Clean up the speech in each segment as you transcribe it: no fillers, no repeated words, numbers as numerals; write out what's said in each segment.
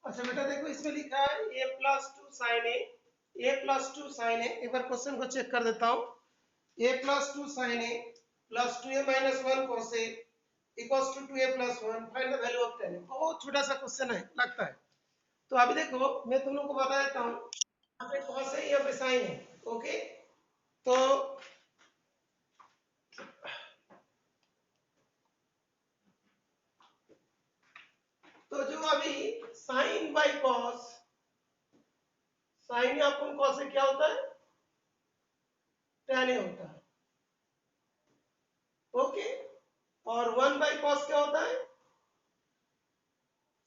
अच्छा बेटा देखो इसमें लिखा है a+2 sin a एक बार क्वेश्चन को चेक कर देता हूँ। a+2 sin a plus 2a-1 cos a equals to 2a+1 find the value of tan a। बहुत छोटा सा क्वेश्चन है लगता है। तो अभी देखो मैं तुम लोग को बता देता हूँ, यहाँ पे cos है यहाँ पे sin है। ओके तो जो अभी sin by cos, sin upon cos से क्या होता है tan a होता है। ओके और 1 बाई cos क्या होता है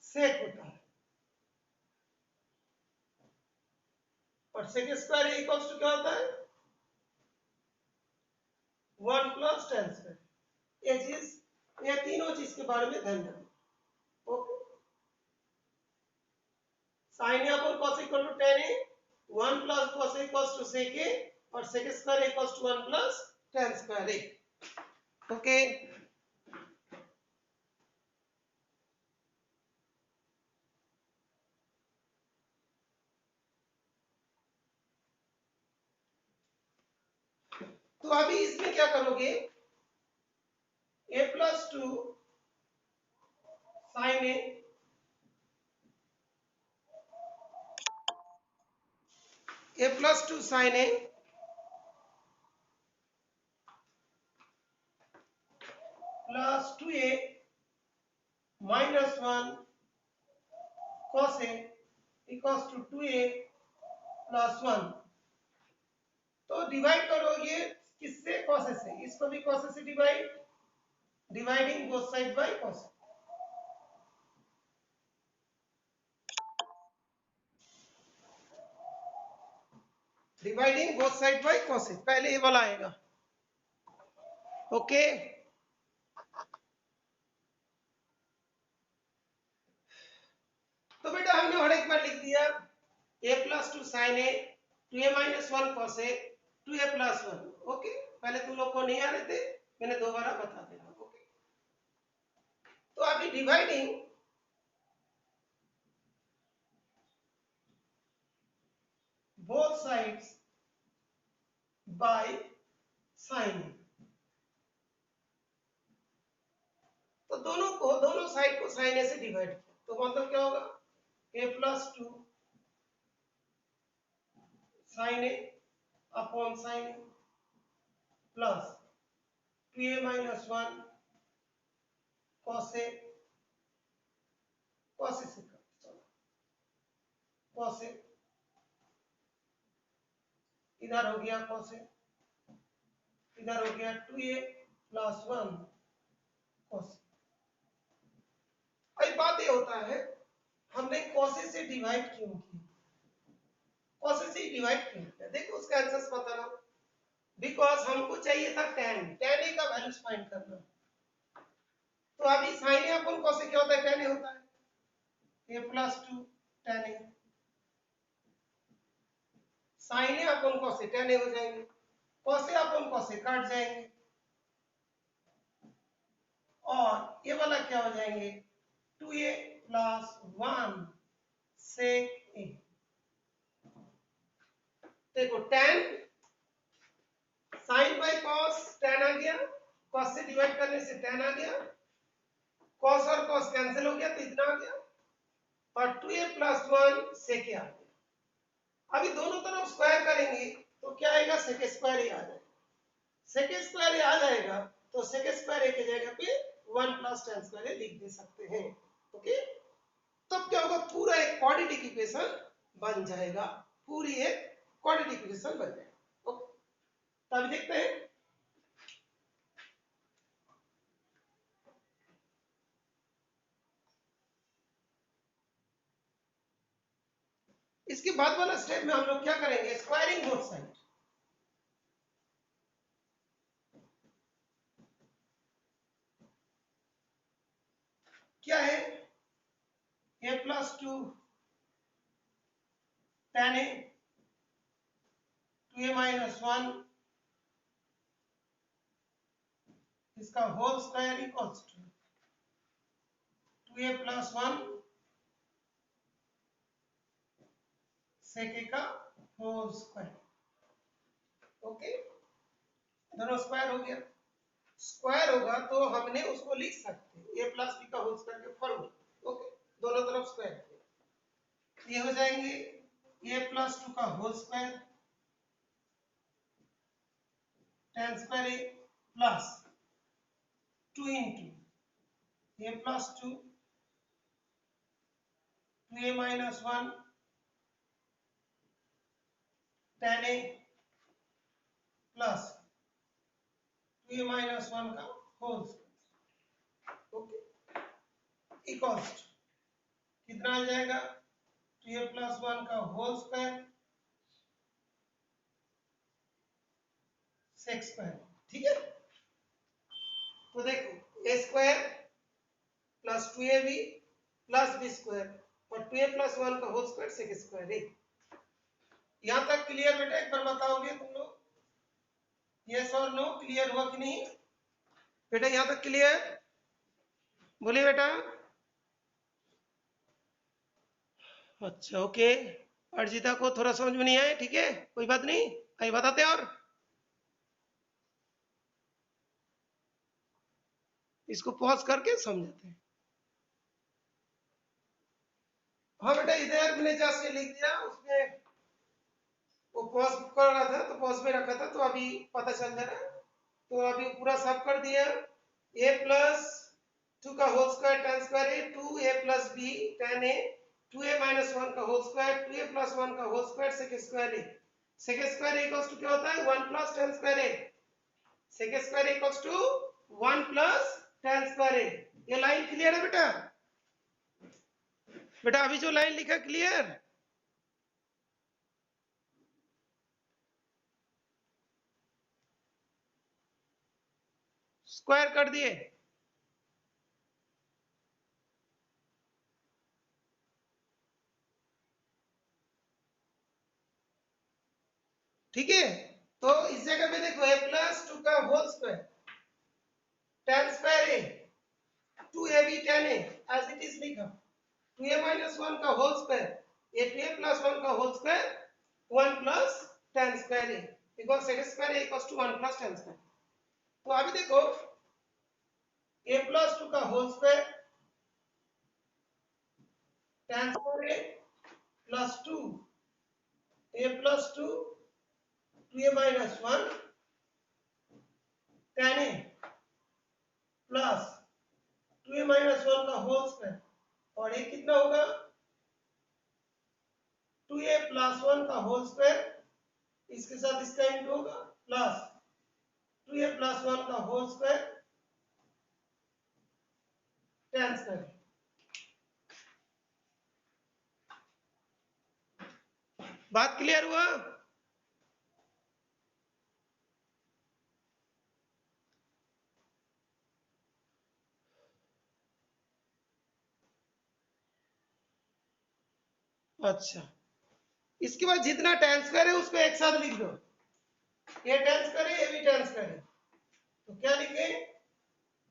sec होता है। और sec स्क्वायर इक्वल्स टू क्या होता है 1 प्लस tan स्क्वायर। ये चीज ये तीनों चीज के बारे में ध्यान रखना। ओके sin a अपन cos equal to tan a 1 plus cos equals to sec a और sec square equals to 1 plus tan square a। Okay तो अभी इसमें क्या करोगे a+2 sin a a+2 sin a plus 2a minus 1 cos a equals to 2a plus 1। तो divide करोगे किससे cos से, इसको भी cos से divide, dividing both side by cos। Dividing both side by cos पहले ये वाला आएगा। ओके तो बेटा हमने और एक बार लिख दिया a+2 sin a 2a-1 cos a 2a+1। Okay पहले तुम लोग को नहीं आ रहे थे, मैंने दोबारा बता दे रहा हूं। ओके तो अभी dividing both sides by sin a, तो दोनों साइड को sin a से डिवाइड किया तो मतलब क्या होगा a+2 sin a upon sin a plus 2a-1 cos a cos a से cos a इधर हो गया cos a, इधर हो गया 2a+1 cos a। भाई बात ये होता है हमने cos a से डिवाइड क्यों किया, cos a से डिवाइड क्यों किया, देखो उसका आंसर बताना। बिकॉज हमको चाहिए था tan a का वैल्यू फाइंड करना। तो अभी sin a अपन cos a क्या होता है tan a होता है a+2 tan a sin a अपन cos a tan a हो जाएंगे, cos a अपन cos a काट जाएंगे और ये वाला क्या हो जाएंगे 2a+1 sec a। देखो tan sin by cos tan आ गया, cos से डिवाइड करने से tan आ गया, cos और cos कैंसिल हो गया तो इतना आ गया और 2a+1 sec a आ गया। अभी दोनों तरफ स्क्वायर करेंगे तो क्या आएगा sec स्क्वायर ही आ जाएगा। sec स्क्वायर आ जाएगा तो sec स्क्वायर की जगह पे 1 प्लस tan स्क्वायर लिख दे सकते हैं। ओके तब क्या होगा पूरा एक क्वाड्रेटिक इक्वेशन बन जाएगा, पूरी एक क्वाड्रेटिक इक्वेशन बन जाएगा। ओके तब देखते हैं इसके बाद वाला स्टेप में हम लोग क्या करेंगे स्क्वायरिंग बोथ साइड। क्या है a+2 tan a 2a-1 इसका whole square equals to 2a+1 sec a का होल स्क्वायर। ओके, दोनों स्क्वायर हो गया। स्क्वायर होगा तो हमने उसको लिख सकते हैं ए प्लस बी का होल स्क्वायर के फॉर्मूला। ओके, दोनों तरफ स्क्वायर, ये हो जाएंगे ए प्लस 2 का whole square tan square a plus 2 into A plus 2 2a minus 1 tan A plus 2a minus 1 का होल स्क्वायर। ओके, इक्वल्स कितना आ जाएगा 2a प्लस 1 का होल स्क्वायर सेक स्क्वायर। ठीक है, तो देखो A square plus 2ab plus B square और 2a plus 1 का होल स्क्वायर सेक स्क्वायर है। यहां तक क्लियर बेटा? एक बार बताओगे तुम लोग, यस और नो? क्लियर हुआ कि नहीं बेटा? यहां तक क्लियर? बोलिए बेटा। अच्छा, ओके। अर्जिता को थोड़ा समझ में नहीं आया, ठीक है, कोई बात नहीं, आइए बताते हैं। और इसको पॉज करके समझाते हैं। हाँ बेटा, इधर मैंने जस्ट लिख दिया, उसमें वो पॉज कर रहा था तो पॉज में रखा था, तो अभी पता चल जा रहा है। तो अभी पूरा सब कर दिया। ए प्लस 2 का whole square tan square A 2a plus B tan A 2a minus 1 का होल स्क्वायर 2a प्लस 1 का whole square sec square A. Sec square equals to क्या होता है 1 plus tan square A. Sec square equals to 1 plus tan square A. ये line clear है बेटा? बेटा अभी जो लाइन लिखा क्लियर? स्क्वायर कर दिए? ठीक है, तो इस जगह पे देखो a प्लस 2 का whole square tan square a 2ab tan a as it is लिखा 2a माइनस 1 का होल स्क्वायर ये 2a प्लस 1 का whole square 1 plus tan square a because sec square a equals to 1 plus tan square. तो अभी देखो a plus 2 का whole square tan square a plus 2 a plus 2 2a minus 1 tan a plus 2a minus 1 का whole square और ये कितना होगा 2a plus 1 का होल स्क्वायर, इसके साथ इसका इंटू होगा प्लस 2a प्लस 1 का होल स्क्वायर tan स्क्वायर। बात क्लियर हुआ? अच्छा, इसके बाद जितना tan स्क्वायर है उसको एक साथ लिख दो। ये tan स्क्वायर है, ये भी tan स्क्वायर है, तो क्या लिखे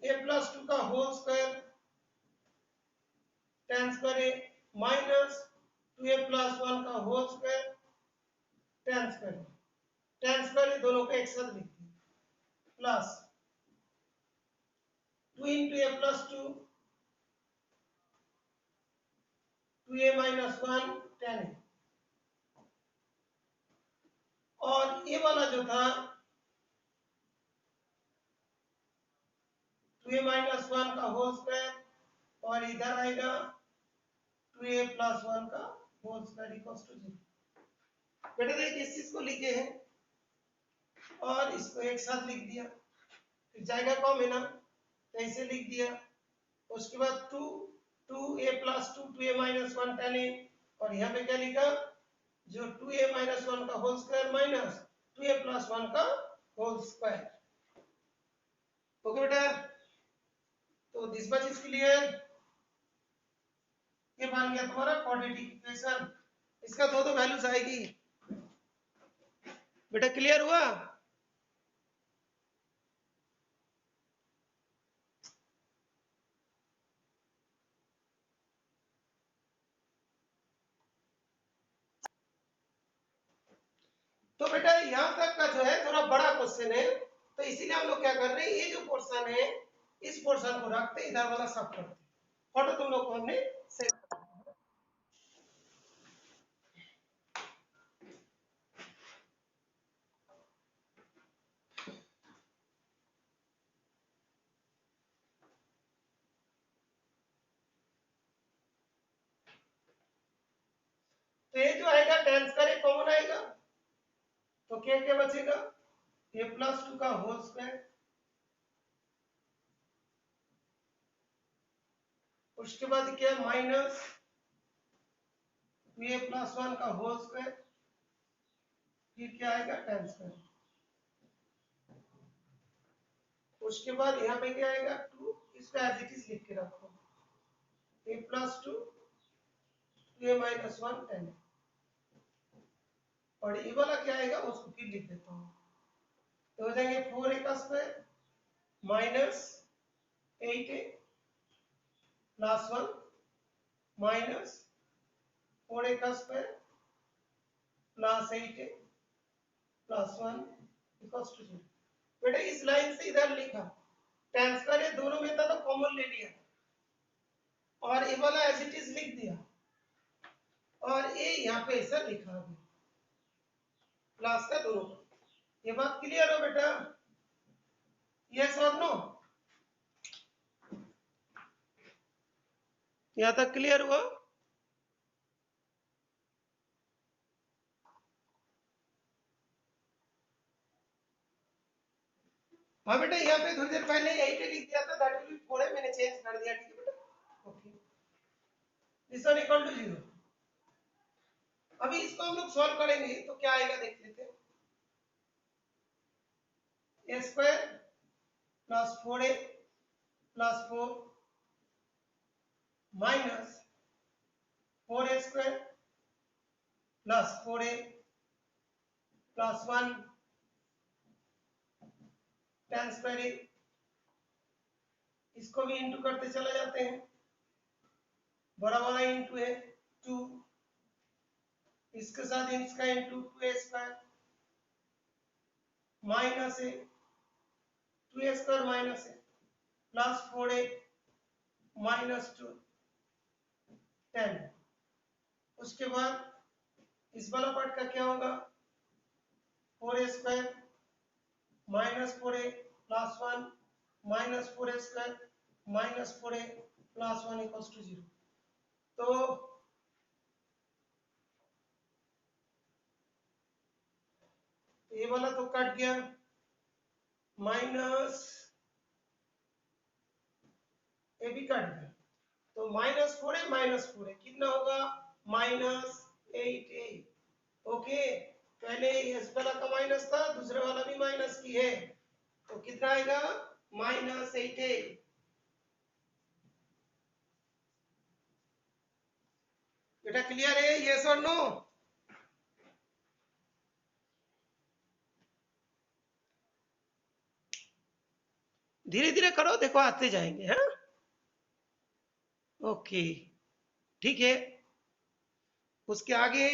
a प्लस 2 का होल स्क्वायर tan स्क्वायर है माइनस 2a प्लस 1 का whole square tan square. tan square दोनों को एक साथ लिख दिए plus 2 into a plus 2 2a minus 1 tan a और ये वाला जो था 2a माइनस 1 का होल स्क्वायर और इधर आएगा 2a प्लस 1 का होल स्क्वायर इक्वल्स टू 0। बेटा देखिए इस चीज को लिखे हैं और इसको एक साथ लिख दिया, फिर जाएगा कम है ना, तो ऐसे लिख दिया। उसके बाद 2 2a plus 2 2a minus 1 tan a और यहाँ पे क्या लिखा जो 2a माइनस 1 का whole square minus 2a plus 1 का होल स्क्वायर। ओके बेटा, तो दिस मच इज क्लियर। ये बन गया तुम्हारा क्वाड्रेटिक इक्वेशन, इसका दो वैल्यूज आएगी। बेटा क्लियर हुआ? यहाँ तक का जो है थोड़ा बड़ा क्वेश्चन है, तो इसीलिए हम लोग क्या कर रहे हैं, ये जो पोर्शन है इस पोर्शन को रखते इधर वाला सब करते। फोटो तुम लोग को हमने सेट। तो ये जो आएगा टेन स्क्वायर कॉमन आएगा, तो क्या क्या बचेगा, a प्लस 2 का होल स्क्वायर, उसके बाद क्या माइनस 2a प्लस 1 का होल स्क्वायर, फिर क्या आएगा टेन स्क्वायर, उसके बाद यहाँ पे क्या आएगा 2, इसको एज इट इज लिख के रखो, a प्लस 2 2a माइनस 1 10, और ये वाला क्या आएगा उसको फिर लिख देता हूँ, तो हो जाएंगे 4a का square minus 8a plus 1 minus 4a का square plus 8a plus 1 equals to 0। बेटा इस लाइन से इधर लिखा टेन स्क्वायर, ये दोनों में था तो कॉमन ले लिया और ये वाला एज इट इज लिख दिया, और ये यहाँ पे ऐसा लिखा गया प्लस का दोनों। ये बात क्लियर हो बेटा, यस और नो, यहाँ तक क्लियर हुआ। हाँ बेटा यहाँ पे थोड़ी देर पहले 8 लिख दिया था, दैट विल बी 4 है, मैंने चेंज कर दिया, ठीक है बेटा, okay, this one equal to 0। अभी इसको हम लोग सॉल्व करेंगे तो क्या आएगा देख लेते हैं, a square plus 4a plus 4 minus 4a square plus 4a plus 1 ten square a, इसको भी इंटू करते चले जाते हैं, बड़ा वाला इंटू है 2, इसके साथ इसका इंटू 2a स्क्वायर माइनस है 2a स्क्वायर माइनस है प्लस 4a माइनस 2 10, उसके बाद इस वाला पार्ट का क्या होगा 4a square minus 4a plus 1 minus 4a square minus 4a plus 1 equals to 0। तो ये वाला तो कट गया, माइनस ये भी कट गया, तो माइनस 4a कितना होगा माइनस 8a, ओके, पहले इस वाला का माइनस था, दूसरे वाला भी माइनस की है, तो कितना आएगा माइनस 8a। बेटा क्लियर है, यस और नो? धीरे धीरे करो, देखो आते जाएंगे, हाँ, ओके, ठीक है। उसके आगे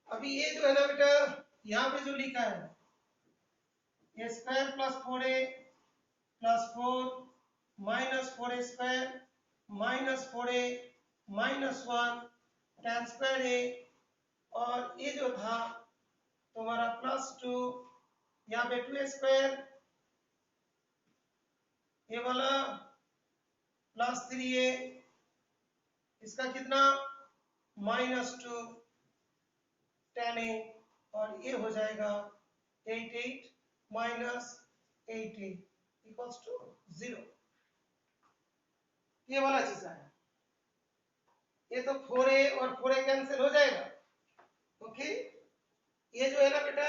अभी ये जो है ना बेटा, यहाँ पे जो लिखा है a square plus 4a plus 4 minus 4a square minus 4a minus 1 ten square a, और ये जो था तुम्हारा प्लस 2, यहाँ पे 2a स्क्वायर, ये वाला प्लस 3a, इसका कितना माइनस 2 10a, और ये हो जाएगा 8 माइनस 8a इक्वल्स टू 0। ये वाला चीज है, ये तो 4a और 4a कैंसिल हो जाएगा, ओके। ये जो है ना बेटा,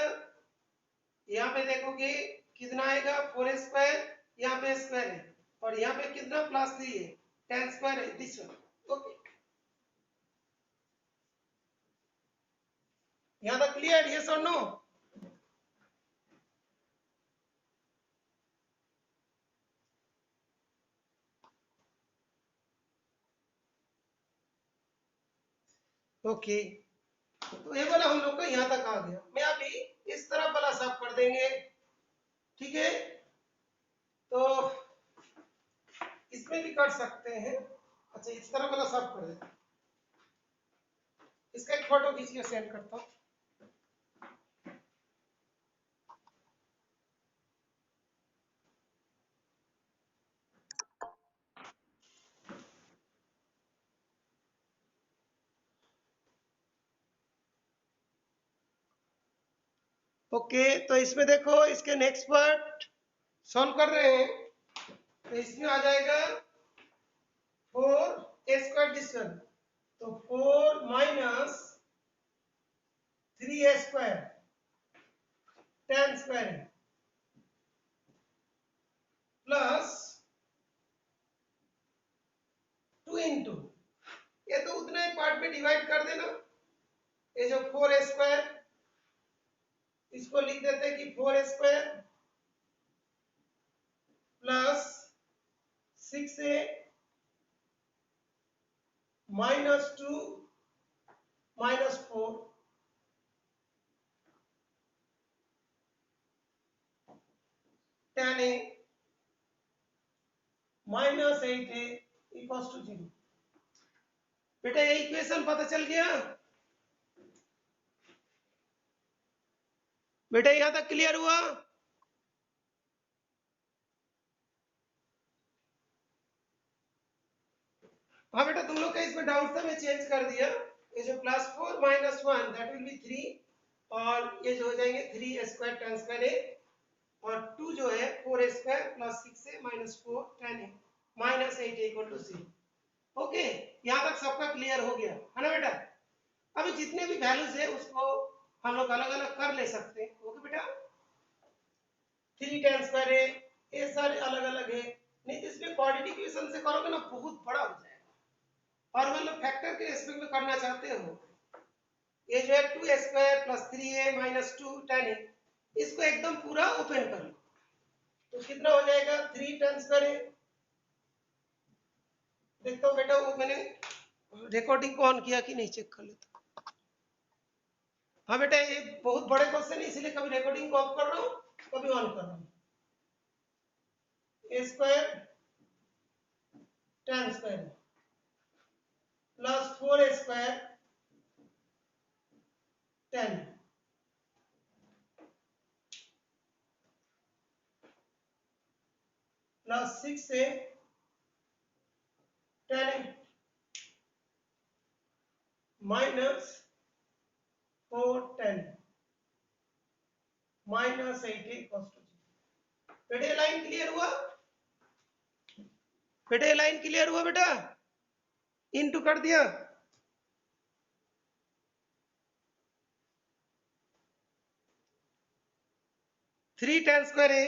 यहाँ पे देखोगे कितना आएगा 4a स्क्वायर, यहाँ पे स्क्वायर है, और यहाँ पे कितना प्लस 3 है 10 स्क्वायर है, दिस वन, ओके। यहाँ तक क्लियर, यस और नो? ओके, तो ये वाला हम लोग का यहाँ तक आ गया। मैं अभी इस तरफ वाला साफ कर देंगे, ठीक है। तो इसमें भी कर सकते हैं। अच्छा, इस तरफ वाला साफ कर देते हैं। इसका एक फोटो खींच के सेंड करता हूँ। ओके, तो इसमें देखो, इसके नेक्स्ट पार्ट सॉल्व कर रहे हैं। तो इसमें आ जाएगा 4a² डिवीजन, तो 4 minus 3a² tan square plus 2 into, ये तो उतना ही पार्ट में डिवाइड कर देना। ये जो 4a² इसको लिख देते हैं कि 4a² plus 6a minus 2 minus 4 tan a minus 8a equals to 0। बेटा ये इक्वेशन पता चल गया? बेटा यहां तक क्लियर हुआ? हाँ बेटा, तुम लोग का इसमें डाउट था, मैं चेंज कर दिया। ये जो plus 4 minus 1 that will be 3, और ये जो हो जाएंगे 3a² tan स्क्वायर a, और 2 जो है 4a² plus 6a minus 4 tan a minus 8 equal to 0। Okay, यहाँ तक सबका क्लियर हो गया है ना बेटा? अभी जितने भी वैल्यूज है उसको हम लोग अलग अलग कर ले सकते हैं। ओके बेटा, 3 tan स्क्वायर a, ये सारे अलग अलग है। नहीं तो इसमें क्वाड्रेटिक इक्वेशन से करोगे ना बहुत बड़ा हो जाएगा। और मतलब फैक्टर के रेस्पेक्ट में करना चाहते हो, ये जो है 2a² plus 3a minus 2 tan a, इसको एकदम पूरा ओपन कर लो, तो कितना हो जाएगा 3 tan स्क्वायर a। देखता हूँ बेटा, वो मैंने रिकॉर्डिंग को ऑन किया कि नहीं, चेक कर लेता। हाँ बेटा, ये बहुत बड़े क्वेश्चन है, इसलिए कभी रिकॉर्डिंग को ऑफ कर रहा हूँ, कभी ऑन कर रहा हूँ। a² tan square plus 4a² tan plus 6a tan minus 4 tan minus 8 equals to 0। बेटा ये लाइन क्लियर हुआ? बेटा ये लाइन क्लियर हुआ बेटा? इनटू कर दिया? थ्री tan स्क्वायर a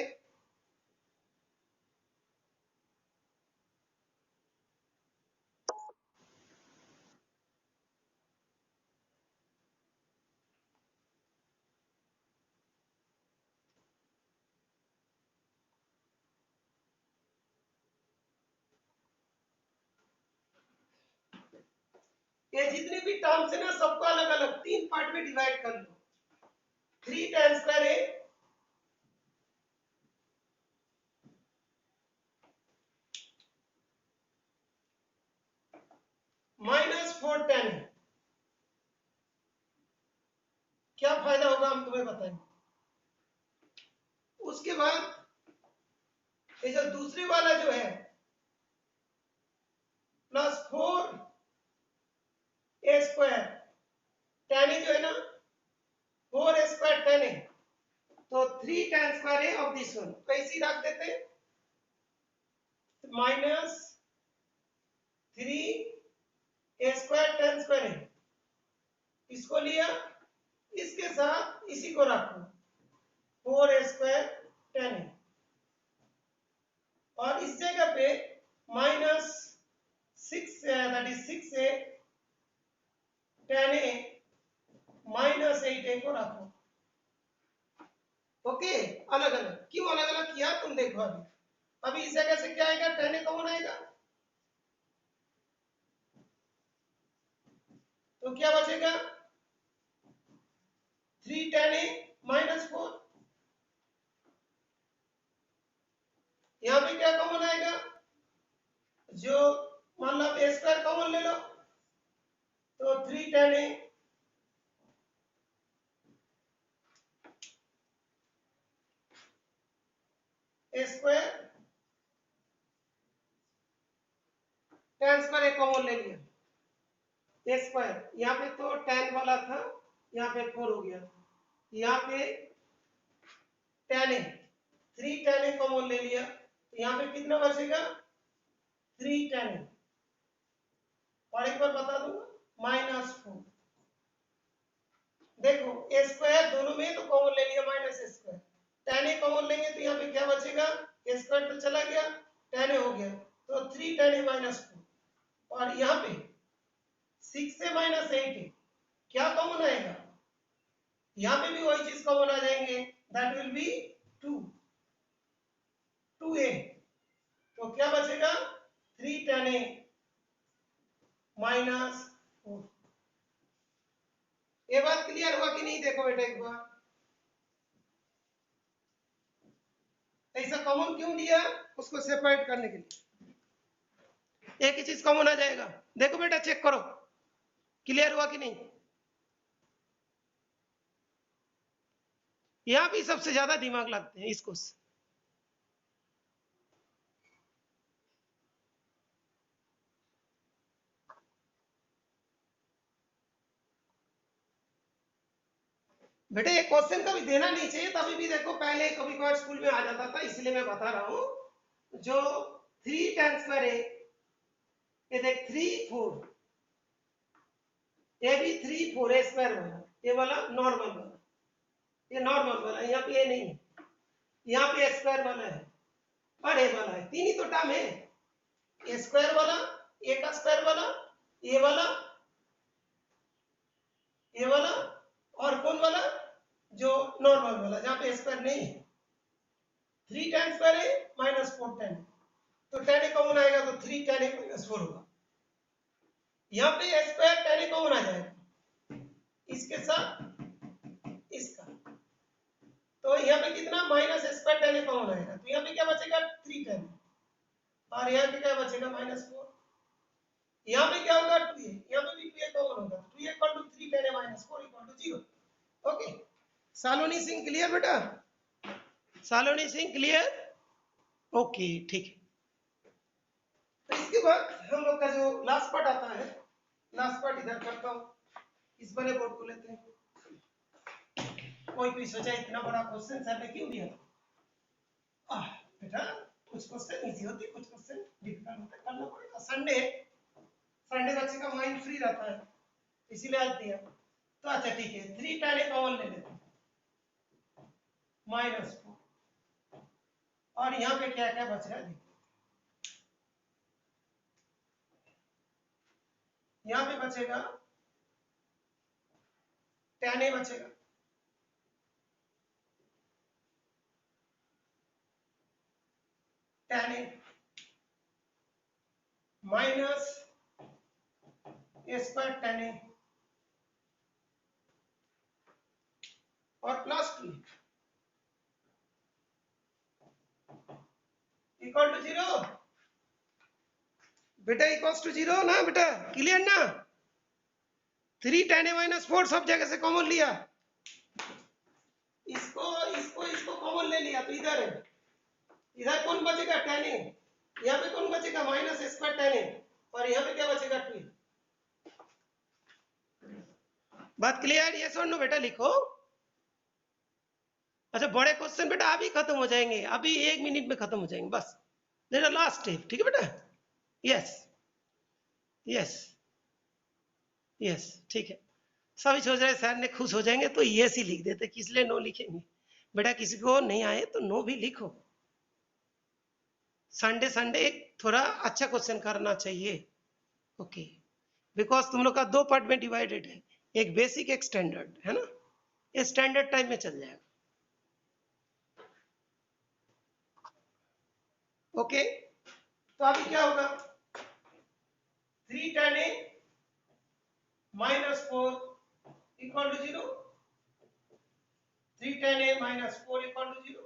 ये जितने भी टर्म्स है ना सबको अलग अलग 3 पार्ट में डिवाइड कर लो। 3 tan square a minus 4 tan a, क्या फायदा होगा हम तुम्हें बताएंगे। उसके बाद ये जो दूसरे वाला जो है प्लस 4a² tan a जो है ना 4a² tan a, तो 3 tan square a of this one, तो इसी रख देते हैं minus 3a² tan square a, इसको लिया, इसके साथ इसी को रखो 4a² tan a, और इस जगह पे minus 6 that is 6a tan a minus 8a को रखो। ओके, अलग अलग क्यों अलग अलग किया तुम देखो। अभी इस जगह से क्या आएगा, tan a कौन आएगा, तो क्या बचेगा 3 tan a माइनस 4। यहाँ पे क्या कॉमन आएगा, जो मतलब ए स्क्वायर कॉमन ले लो तो 3 tan a square, tan square A common ले लिया, ए स्क्वायर यहाँ पे तो tan वाला था, यहाँ पे 4 हो गया, यहाँ पे tan a 3 tan a common ले लिया, तो यहाँ पे कितना बचेगा 3 tan a, और एक बार बता दूंगा -4। देखो ए स्क्वायर दोनों में तो कॉमन ले लिया minus A square, tan a common लेंगे तो यहाँ पे क्या बचेगा, ए स्क्वायर तो चला गया, tan a हो गया, तो 3 tan a -4, और यहाँ पे 6 से -8 है, क्या कॉमन आएगा, यहाँ पे भी वही चीज कॉमन आ जाएंगे, दैट विल बी 2a, तो क्या बचेगा 3 tan a -4। ये बात क्लियर हुआ कि नहीं, देखो बेटा एक बार, ऐसा कॉमन क्यों लिया, उसको सेपरेट करने के लिए, एक ही चीज कॉमन आ जाएगा। देखो बेटा चेक करो क्लियर हुआ कि नहीं, यहां भी सबसे ज्यादा दिमाग लगते हैं इसको। बेटे ये क्वेश्चन कभी देना नहीं चाहिए, तभी भी देखो पहले कभी कभार स्कूल में आ जाता था, इसलिए मैं बता रहा हूं। जो 3 tan स्क्वायर है, ये देख 3 4, ये भी 3 4 ए स्क्वायर वाला, ये वाला नॉर्मल वाला, ये नॉर्मल वाला, यहाँ पे ये नहीं है, यहाँ पे स्क्वायर वाला है और ए वाला है, तीन ही तो टर्म है, ए स्क्वायर वाला, ए का स्क्वायर वाला, ये वाला, ये वाला, और कौन वाला, जो नॉर्मल वाला जहां पे स्क्वायर नहीं है। 3 tan स्क्वायर है -4 tan, तो tan a कॉमन आएगा तो 3 tan a -4 होगा, यहाँ पे स्क्वायर tan a कॉमन आ जाएगा इसके साथ इसका, तो यहाँ पे कितना minus square tan a common आएगा, तो यहाँ पे क्या बचेगा 3 tan, और यहाँ पे क्या बचेगा -4, यहाँ पे क्या होगा 2a, यहाँ पे भी 2a कॉमन होगा, 2a equal to 3 tan a -4 equal to 0। Okay, Saloni Singh clear बेटा, सालोनी सिंह क्लियर, ओके ठीक है। तो इसके बाद हम लोग का जो लास्ट पार्ट आता है, लास्ट पार्ट इधर करता हूँ, इस बड़े बोर्ड को लेते हैं। कोई कोई सोचा इतना बड़ा क्वेश्चन सर ने क्यों दिया, बेटा कुछ क्वेश्चन इजी होते, कुछ क्वेश्चन डिफिकल्ट होते, करना पड़ेगा, संडे संडे बच्चे का माइंड फ्री रहता है, इसीलिए आज दिया। तो अच्छा ठीक है, 3 tan a कॉमन ले लेते हैं, -4, और यहाँ पे क्या क्या बच रहा है देखो, यहाँ पे बचेगा tan a बचेगा, tan a minus A square tan a और प्लस 2 इक्वल टू 0, बेटा इक्वल्स टू 0 ना बेटा, क्लियर ना, 3 tan a -4 सब जगह से कॉमन लिया, इसको इसको इसको कॉमन ले लिया, तो इधर है, इधर कौन बचेगा tan a, यहाँ पे कौन बचेगा माइनस स्क्वायर tan a, और यहाँ पे क्या बचेगा 2। बात क्लियर, यस और नो बेटा लिखो। अच्छा बड़े क्वेश्चन बेटा अभी खत्म हो जाएंगे, अभी 1 मिनट में खत्म हो जाएंगे बस, मेरा लास्ट स्टेप, ठीक है बेटा, यस यस यस ठीक है, सभी सोच रहे सर ने खुश हो जाएंगे तो यस ही लिख देते, किस लिए नो लिखेंगे, बेटा किसी को नहीं आए तो नो भी लिखो, संडे संडे एक थोड़ा अच्छा क्वेश्चन करना चाहिए, ओके, बिकॉज तुम लोग का 2 पार्ट में डिवाइडेड है, एक बेसिक एक स्टैंडर्ड है ना, ये स्टैंडर्ड टाइम में चल जाएगा, ओके। तो अभी क्या होगा, 3 tan a -4 equal to 0, 3 tan a minus 4 equal to 0.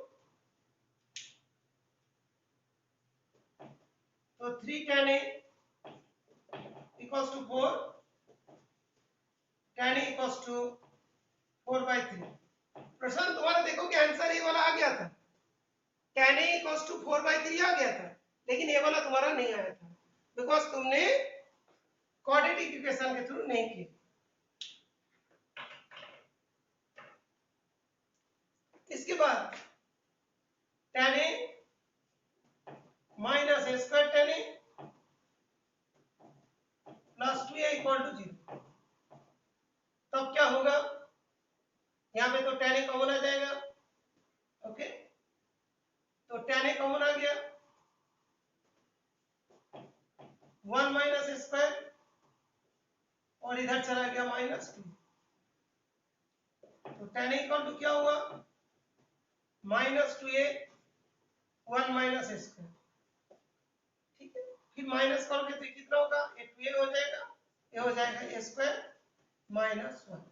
तो 3 tan a equals to 4, tan a equals to 4/3. प्रश्न तुम्हारा देखो कि आंसर ये वाला आ गया था, tan a equals to 4/3 आ गया था, लेकिन ये वाला तुम्हारा नहीं आया था बिकॉज तुमने क्वाड्रेटिक इक्वेशन के थ्रू नहीं किया। इसके बाद tan a minus a square tan a plus 2a equal to 0। तब क्या होगा, यहाँ पे तो tan a कॉमन आ जाएगा। ओके, तो tan a कॉमन आ गया, 1 माइनस a स्क्वायर और इधर चला गया -2। तो tan a इक्वल टू क्या हुआ, -2a 1 माइनस a स्क्वायर। ठीक है, फिर माइनस करोगे तो कितना होगा, ये 2a हो जाएगा, ये हो जाएगा a स्क्वायर -1।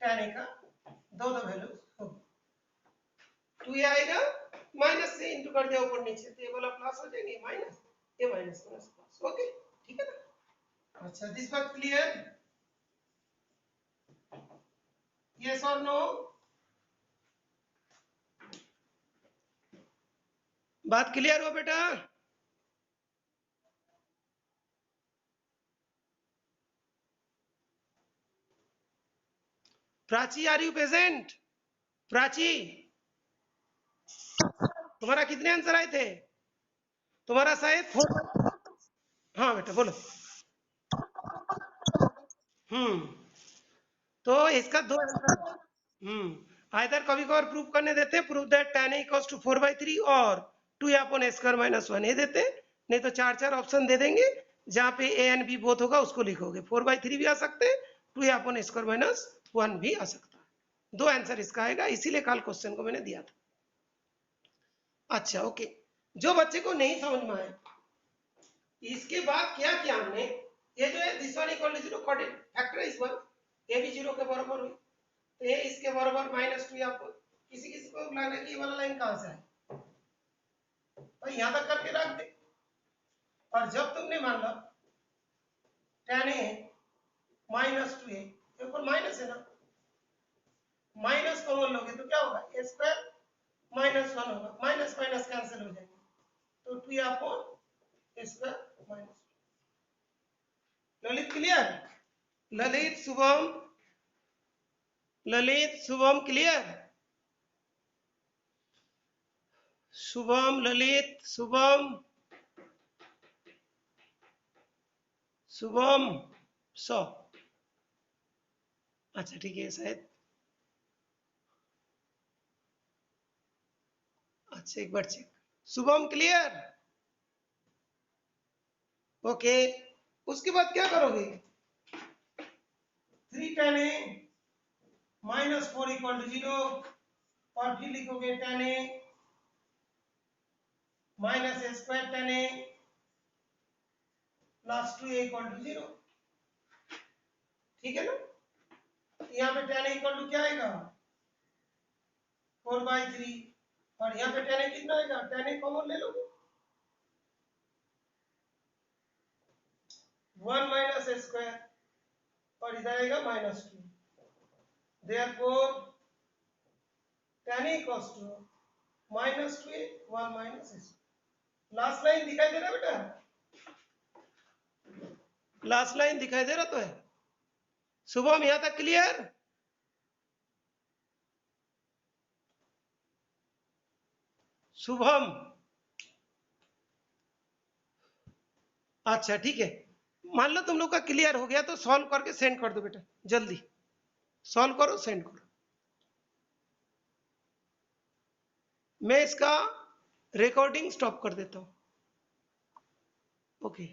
tan a का दो वैल्यू होगी, 2a आएगा, माइनस से इंटू कर दिया ऊपर नीचे, तो ये वाला प्लस हो जाएंगे, माइनस ये माइनस प्लस। ओके, ठीक है ना। अच्छा, दिस बात क्लियर, यस और नो? बात क्लियर हो बेटा? Prachi, are you present? Prachi, तुम्हारा कितने आंसर आए थे? तुम्हारा शायद 4। हाँ बेटा बोलो। तो इसका 2 आंसर। आइदर कभी कभार प्रूव करने देते, prove that tan a equals to 4/3 और 2a अपॉन a स्क्वायर -1 ये देते, नहीं तो 4 ऑप्शन दे देंगे, जहां पे a एंड b बोथ होगा उसको लिखोगे। 4/3 भी आ सकते हैं, 2a अपॉन a स्क्वायर -1 भी आ सकता है। 2 आंसर इसका आएगा, इसीलिए कल क्वेश्चन को मैंने दिया था। अच्छा ओके, जो बच्चे को नहीं समझ में आए, इसके बाद क्या किया हमने, ये जो है this one equal to 0 factor इस वन, ये भी 0 के बराबर हुई, तो ये इसके बराबर -2 आपको किसी किसी को लग रहा है कि ये वाला लाइन कहां से है, तो यहां तक करके रख दे। और जब तुमने मान लो tan a -2a, ये ऊपर माइनस है ना, माइनस कॉमन लोगे तो क्या होगा, a स्क्वायर -1 होगा, माइनस माइनस कैंसिल हो जाएंगे, तो 2a upon a square minus. Lalit clear? Lalit, Shubham, Lalit Shubham clear? Shubham, Lalit, Shubham, Shubham, so अच्छा ठीक है शायद। अच्छा एक बार चेक, शुभम क्लियर? ओके, उसके बाद क्या करोगे, 3 tan a -4 इक्वल टू 0 और फिर लिखोगे tan a minus a square tan a plus 2a equal to 0। ठीक है ना, यहाँ पे tan a इक्वल टू क्या आएगा, 4/3, और यहाँ पे tan a कितना आएगा, tan a कॉमन ले लो, 1 माइनस a स्क्वायर और इधर आएगा -2, therefore tan a equals to -2a 1 minus a। Last line दिखाई दे रहा है बेटा, लास्ट लाइन दिखाई दे रहा तो है? शुभम यहां तक क्लियर? शुभम, अच्छा ठीक है, मान लो तुम लोग का क्लियर हो गया तो सॉल्व करके सेंड कर दो बेटा, जल्दी सॉल्व करो सेंड करो। मैं इसका रिकॉर्डिंग स्टॉप कर देता हूं। ओके।